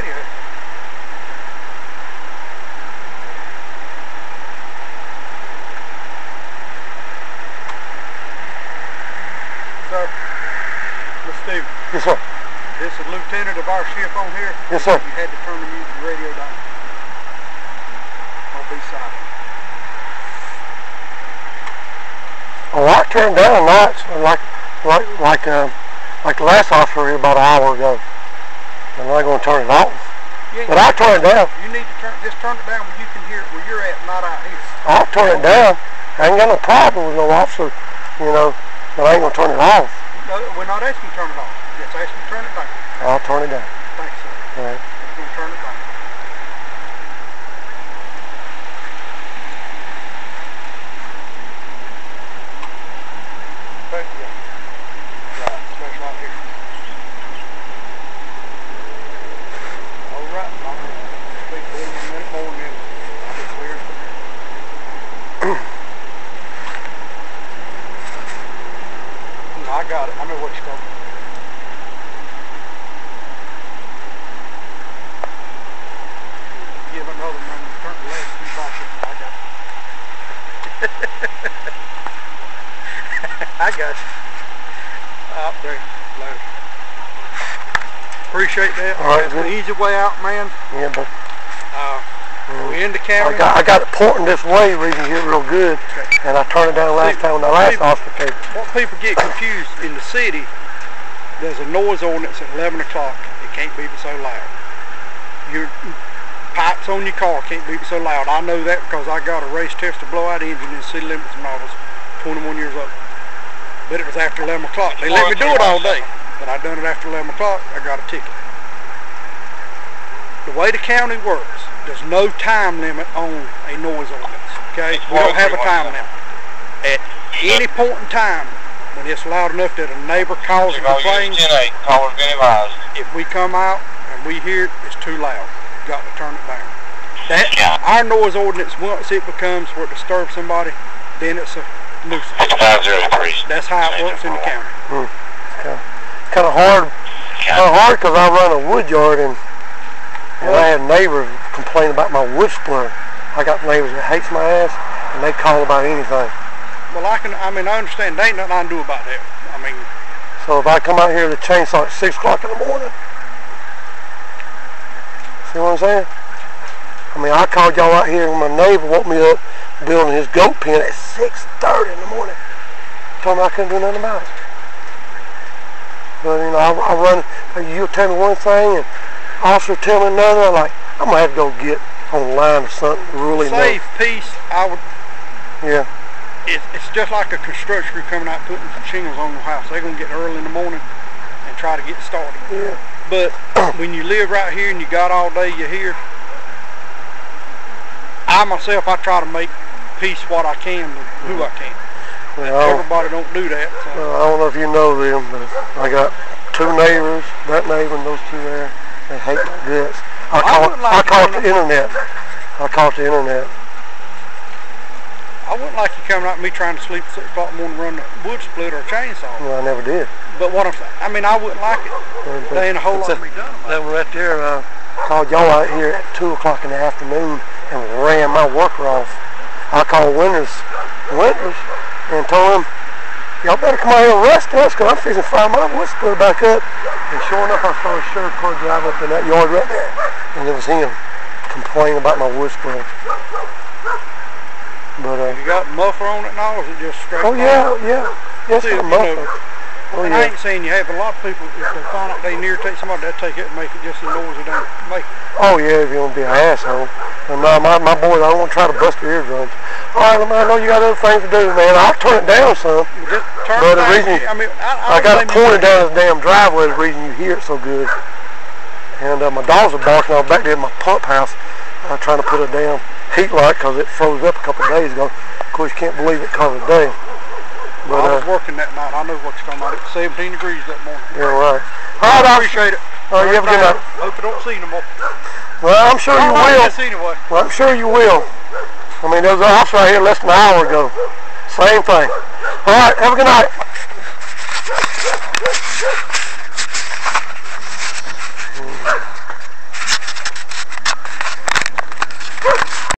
radio. Sir, Mr. Steve. Yes, sir. This is lieutenant of our ship on here. Yes, sir. You had to turn the music radio down. Don't be silent. Oh, I turned down nights like the last officer here about an hour ago. I'm not going to turn it off. But I'll turn it down. You need to just turn it down where you can hear it where you're at, not out here. I'll turn it down. I ain't got no problem with no officer, you know, but I ain't going to turn it off. No, we're not asking you to turn it off. Just asking you to turn it down. I'll turn it down. Thanks, sir. All right. We're going to turn it down. Okay, yeah. Right, space right here. All right, I'm going to speak to him a minute more and then I'll be clear from there. No, I got it. I know what you're talking about. Give another number, turn the left 2 pockets. I got it. I got you. Up there, later. Appreciate that. All right, that's the easy way out, man. Yeah, but We're in the county. I got it pointing this way where you can hear real good, and I turned it down last time when the last officer came. What people get confused in the city, there's a noise ordinance at 11 o'clock. It can't be so loud. Your pipes on your car can't be so loud. I know that because I got a race test to blowout engine in city limits when I was 21 years old. But it was after 11 o'clock. They let me do it all day, but I done it after 11 o'clock. I got a ticket. The way the county works, there's no time limit on a noise ordinance. Okay, we don't have a time limit. At any point in time, when it's loud enough that a neighbor calls and complains, if we come out and we hear it, it's too loud. Got to turn it down. Our noise ordinance, once it becomes where it disturbs somebody, then it's a nuisance. That's how it works in the county. It's kind of hard because I run a wood yard and I had neighbors complain about my wood splitter. I got neighbors that hates my ass and they call about anything. Well, I understand. There ain't nothing I can do about that. I mean, so if I come out here to chainsaw at 6 o'clock in the morning, see what I'm saying? I mean, I called y'all out here and my neighbor woke me up building his goat pen at 6:30 in the morning. Told me I couldn't do nothing about it. But, you know, I run, you'll tell me one thing and officer tell me another. I'm going to have to go get online or something really save peace, I would. Yeah. It's just like a construction crew coming out putting some shingles on your house. They're going to get early in the morning and try to get started. Yeah. But when you live right here and you got all day you're here, I myself, I try to make peace what I can with who I can. Well, everybody don't do that. So. Well, I don't know if you know them, but I got 2 neighbors, that neighbor and those 2 there. They hate my guts. I call it the internet. I call it the internet. I wouldn't like you coming out and me trying to sleep at 6 o'clock in the morning and run a wood split or a chainsaw. Well, I never did. But what I'm saying, I mean, I wouldn't like it. There ain't a whole lot to be done about it. That one right there, called y'all out here at 2 o'clock in the afternoon and ran my worker off. I called Winters and told him, y'all better come out here and arrest us because I'm fixing to fire my wood splitter back up. And sure enough, I saw a sheriff car drive up in that yard right there. And it was him complaining about my wood splitter. But, you got muffler on it now, or is it just straight? Oh, yeah. Yes, it's a muffler. Oh, and yeah. I ain't saying you have, but a lot of people, if they find out they irritate somebody, they'll take it and make it just as noisy they make it. Oh, yeah, if you want to be an asshole. And my boys, I don't want to try to bust their eardrums. All right, I know you got other things to do, man. I'll turn it down some. Just turn but it the down. reason I got it pointed down the damn driveway is the reason you hear it so good. And my dogs are barking. I was back there in my pump house trying to put a damn heat light because it froze up a couple of days ago. Of course, you can't believe it covered a day. But, I was working that night. I know what you're talking about. It was 17 degrees that morning. Yeah, right. All right, I appreciate it. All right, you have a good night. Hope I don't see no more. Well, I'm sure you will. Anyway. Well, I'm sure you will. I mean, there was an officer out here less than an hour ago. Same thing. All right, have a good night.